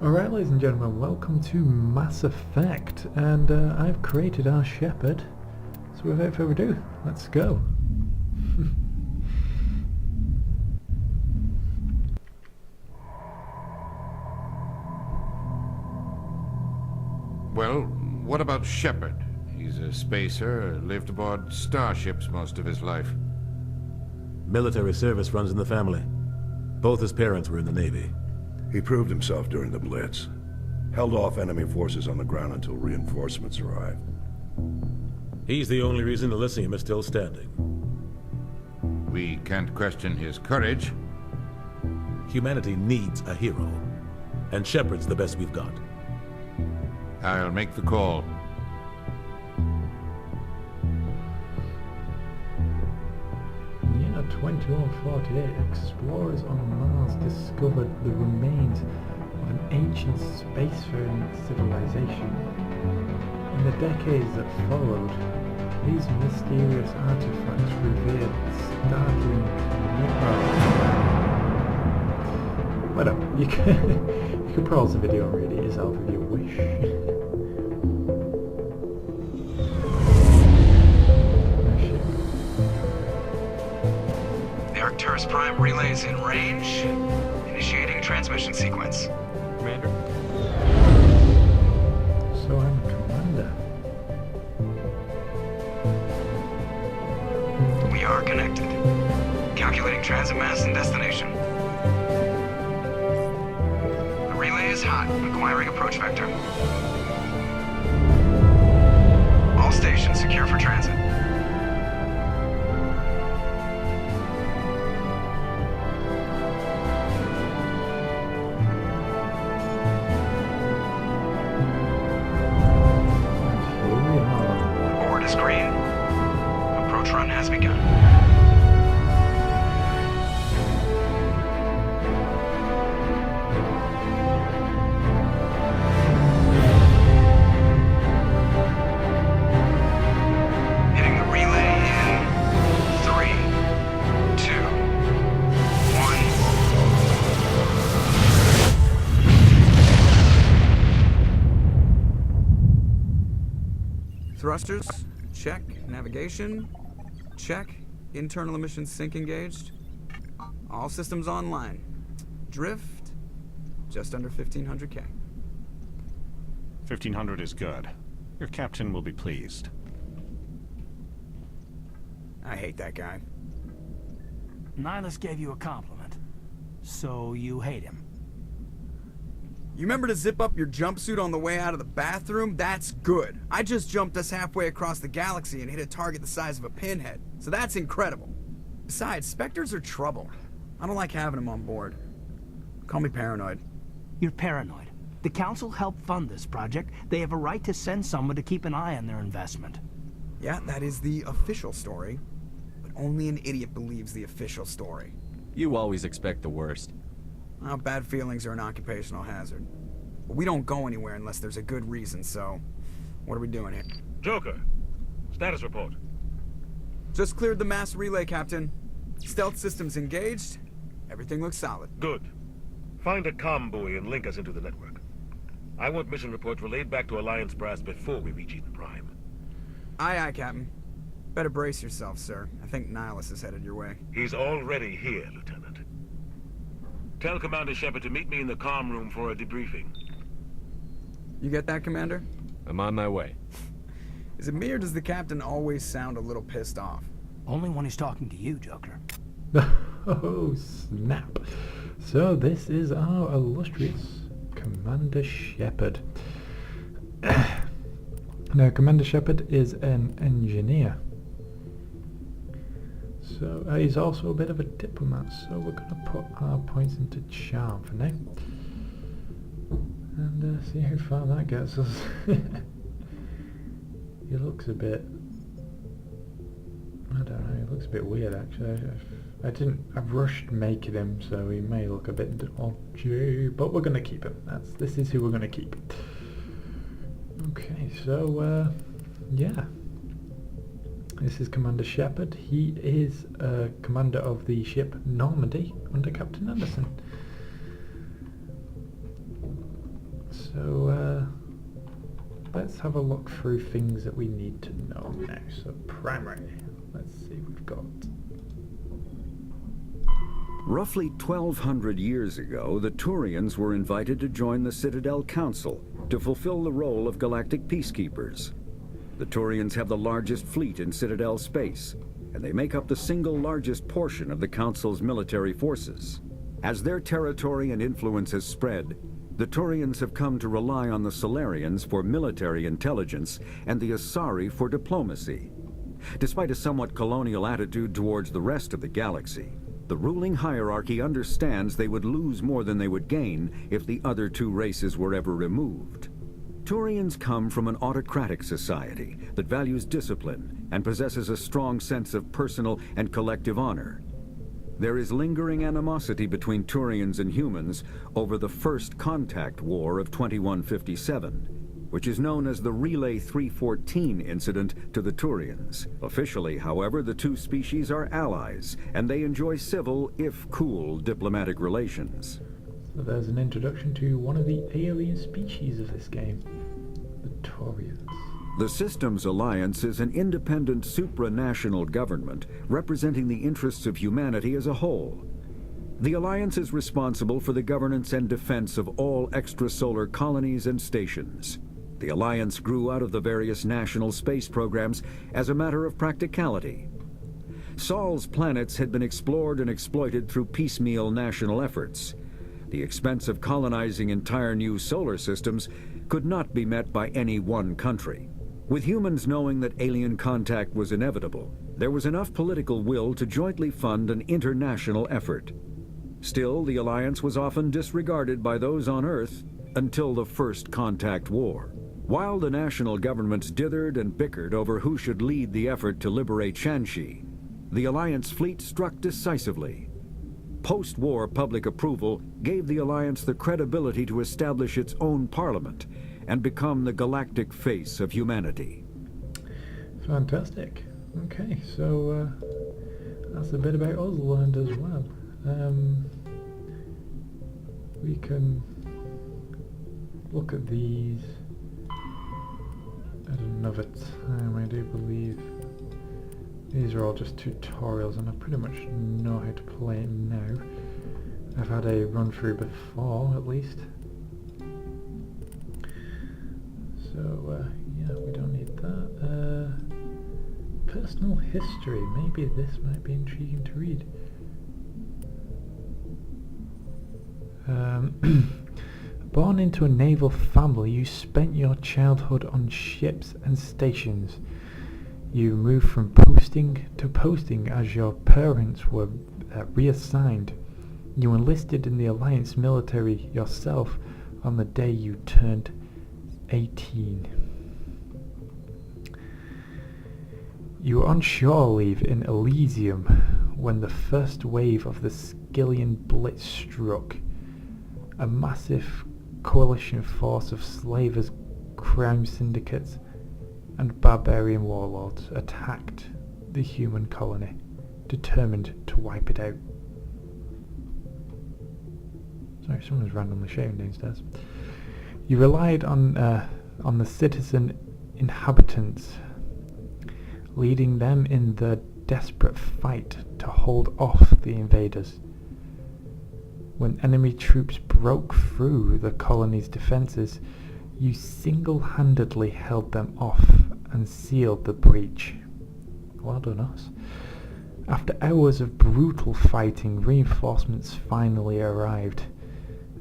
Alright, ladies and gentlemen, welcome to Mass Effect, and I've created our Sheperd, so without further ado, let's go. Well, what about Sheperd? He's a spacer, lived aboard starships most of his life. Military service runs in the family. Both his parents were in the Navy. He proved himself during the Blitz. Held off enemy forces on the ground until reinforcements arrived. He's the only reason Elysium is still standing. We can't question his courage. Humanity needs a hero, and Shepard's the best we've got. I'll make the call. In the year 2148, explorers on Mars discovered the remains of an ancient spacefaring civilization. In the decades that followed, these mysterious artifacts revealed startling whatever. You can pause the video and read it yourself if you wish. The Arcturus Prime relay's in range. Initiating transmission sequence. Commander? So I'm Commander. We are connected. Calculating transit mass and destination. The relay is hot, acquiring approach vector. All stations secure for transit. Board is green. Approach run has begun. Hitting the relay in 3, 2, 1. Thrusters, check. Navigation, check. Internal emissions sync engaged. All systems online. Drift, just under 1500K. 1500 is good. Your captain will be pleased. I hate that guy. Nihilus gave you a compliment, so you hate him. You remember to zip up your jumpsuit on the way out of the bathroom? That's good. I just jumped us halfway across the galaxy and hit a target the size of a pinhead, so that's incredible. Besides, Spectres are trouble. I don't like having them on board. Call me paranoid. You're paranoid. The Council helped fund this project. They have a right to send someone to keep an eye on their investment. Yeah, that is the official story, but only an idiot believes the official story. You always expect the worst. Well, bad feelings are an occupational hazard. But we don't go anywhere unless there's a good reason, so what are we doing here? Joker, status report. Just cleared the mass relay, Captain. Stealth systems engaged. Everything looks solid. Good. Find a comm buoy and link us into the network. I want mission reports relayed back to Alliance brass before we reach Eden Prime. Aye, aye, Captain. Better brace yourself, sir. I think Nihilus is headed your way. He's already here, Lieutenant. Tell Commander Sheperd to meet me in the comm room for a debriefing. You get that, Commander? I'm on my way. Is it me or does the Captain always sound a little pissed off? Only when he's talking to you, Joker. Oh, snap. So this is our illustrious Commander Sheperd. Now, Commander Sheperd is an engineer. So he's also a bit of a diplomat, so we're going to put our points into charm for now. And see how far that gets us. He looks a bit... I don't know, he looks a bit weird actually. I've rushed making him, so he may look a bit dodgy, but we're going to keep him. This is who we're going to keep. Okay, so yeah. This is Commander Sheperd. He is commander of the ship Normandy under Captain Anderson. So, let's have a look through things that we need to know now. So, primary. Let's see, we've got... Roughly 1,200 years ago, the Turians were invited to join the Citadel Council to fulfill the role of galactic peacekeepers. The Turians have the largest fleet in Citadel space, and they make up the single largest portion of the Council's military forces. As their territory and influence has spread, the Turians have come to rely on the Solarians for military intelligence and the Asari for diplomacy. Despite a somewhat colonial attitude towards the rest of the galaxy, the ruling hierarchy understands they would lose more than they would gain if the other two races were ever removed. Turians come from an autocratic society that values discipline and possesses a strong sense of personal and collective honor. There is lingering animosity between Turians and humans over the First Contact War of 2157, which is known as the Relay 314 incident to the Turians. Officially, however, the two species are allies, and they enjoy civil, if cool, diplomatic relations. So there's an introduction to one of the alien species of this game, the Turians. The Systems Alliance is an independent supranational government representing the interests of humanity as a whole. The Alliance is responsible for the governance and defense of all extrasolar colonies and stations. The Alliance grew out of the various national space programs as a matter of practicality. Sol's planets had been explored and exploited through piecemeal national efforts. The expense of colonizing entire new solar systems could not be met by any one country. With humans knowing that alien contact was inevitable, there was enough political will to jointly fund an international effort. Still, the Alliance was often disregarded by those on Earth until the First Contact War. While the national governments dithered and bickered over who should lead the effort to liberate Shanxi, the Alliance fleet struck decisively. Post-war public approval gave the Alliance the credibility to establish its own parliament and become the galactic face of humanity. Fantastic. Okay, so that's a bit about us learned as well. We can look at these at another time. I do believe these are all just tutorials and I pretty much know how to play it now. I've had a run through before at least. So yeah, we don't need that. Personal history, maybe this might be intriguing to read. Born into a naval family, you spent your childhood on ships and stations. You moved from posting to posting as your parents were reassigned. You enlisted in the Alliance military yourself on the day you turned 18. You were on shore leave in Elysium when the first wave of the Skillian Blitz struck. A massive coalition force of slavers, crime syndicates, and barbarian warlords attacked the human colony, determined to wipe it out. Sorry, someone's randomly shouting downstairs. You relied on the citizen inhabitants, leading them in the desperate fight to hold off the invaders. When enemy troops broke through the colony's defences, you single-handedly held them off and sealed the breach. Well done us. After hours of brutal fighting, reinforcements finally arrived,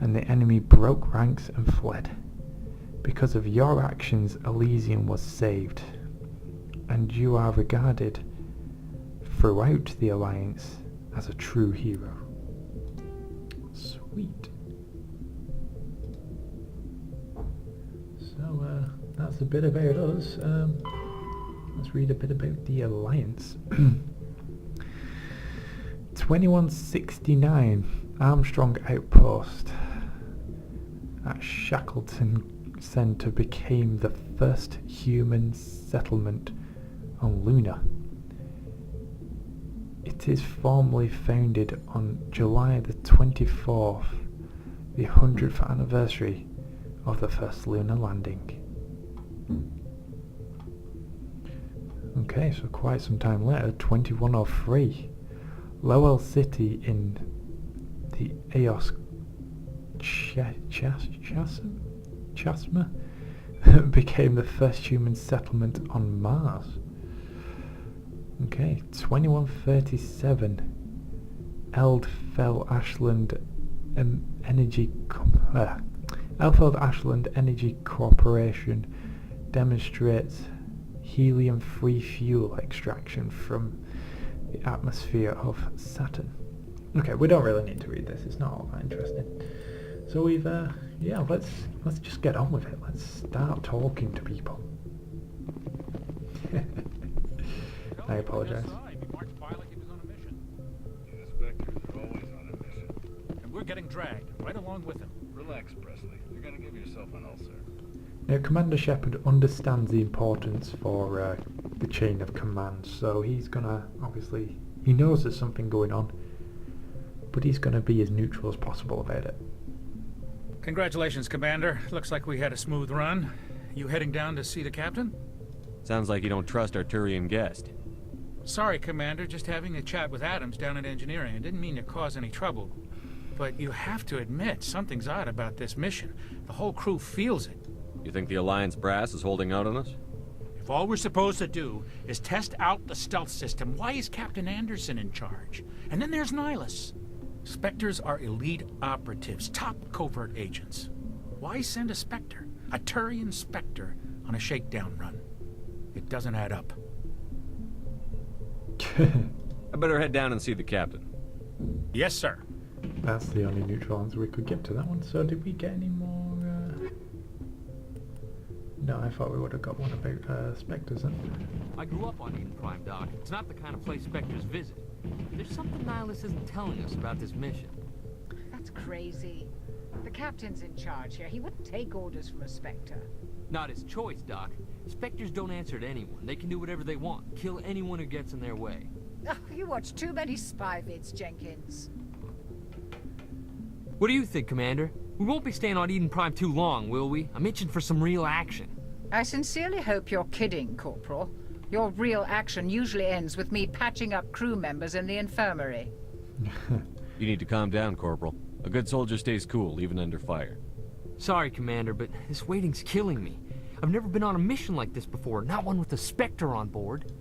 and the enemy broke ranks and fled. Because of your actions, Elysium was saved, and you are regarded throughout the Alliance as a true hero. Sweet. So that's a bit about us. Let's read a bit about the Alliance. 2169 Armstrong Outpost at Shackleton Center became the first human settlement on Luna. It is formally founded on July the 24th, the 100th anniversary of the first lunar landing. Okay, so quite some time later, 2103. Lowell City in the Eos Chasma became the first human settlement on Mars. Okay, 2137. Eldfell Ashland Energy Corporation demonstrates helium-free fuel extraction from the atmosphere of Saturn. Okay, we don't really need to read this. It's not all that interesting. So we've, yeah, let's just get on with it. Let's start talking to people. I apologize. We're getting dragged right along with him. Relax, Presley. You're gonna give yourself an ulcer. Now, Commander Sheperd understands the importance for the chain of command, so he's gonna, obviously, he knows there's something going on, but he's gonna be as neutral as possible about it. Congratulations, Commander. Looks like we had a smooth run. You heading down to see the captain? Sounds like you don't trust our Turian guest. Sorry, Commander. Just having a chat with Adams down at engineering. I didn't mean to cause any trouble. But you have to admit, something's odd about this mission. The whole crew feels it. You think the Alliance brass is holding out on us? If all we're supposed to do is test out the stealth system, why is Captain Anderson in charge? And then there's Nihilus. Spectres are elite operatives, top covert agents. Why send a Spectre, a Turian Spectre, on a shakedown run? It doesn't add up. I better head down and see the captain. Yes, sir. That's the only neutral answer we could give to that one. So did we get any more? No, I thought we would have got one about Spectres then. I grew up on Eden Prime, Doc. It's not the kind of place Spectres visit. There's something Nihilus isn't telling us about this mission. That's crazy. The captain's in charge here. He wouldn't take orders from a Spectre. Not his choice, Doc. Spectres don't answer to anyone. They can do whatever they want. Kill anyone who gets in their way. Oh, you watch too many spy vids, Jenkins. What do you think, Commander? We won't be staying on Eden Prime too long, will we? I'm itching for some real action. I sincerely hope you're kidding, Corporal. Your real action usually ends with me patching up crew members in the infirmary. You need to calm down, Corporal. A good soldier stays cool, even under fire. Sorry, Commander, but this waiting's killing me. I've never been on a mission like this before, not one with a Spectre on board.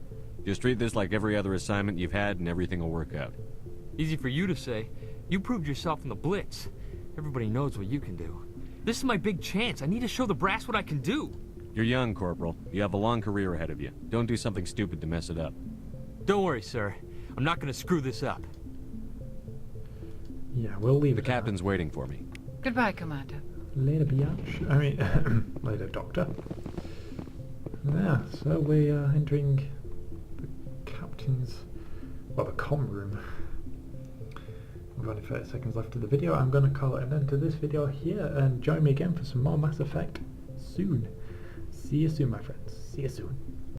Just treat this like every other assignment you've had and everything will work out. Easy for you to say. You proved yourself in the Blitz. Everybody knows what you can do. This is my big chance. I need to show the brass what I can do. You're young, Corporal. You have a long career ahead of you. Don't do something stupid to mess it up. Don't worry, sir. I'm not going to screw this up. Yeah, we'll leave the captain's waiting for me. Goodbye, Commander. Later, biatch. I mean, later, Doctor. Yeah, so we are entering the captain's, well, the comm room. We've only 30 seconds left of the video. I'm going to call it an end to this video here, and join me again for some more Mass Effect soon. See you soon, my friends. See you soon.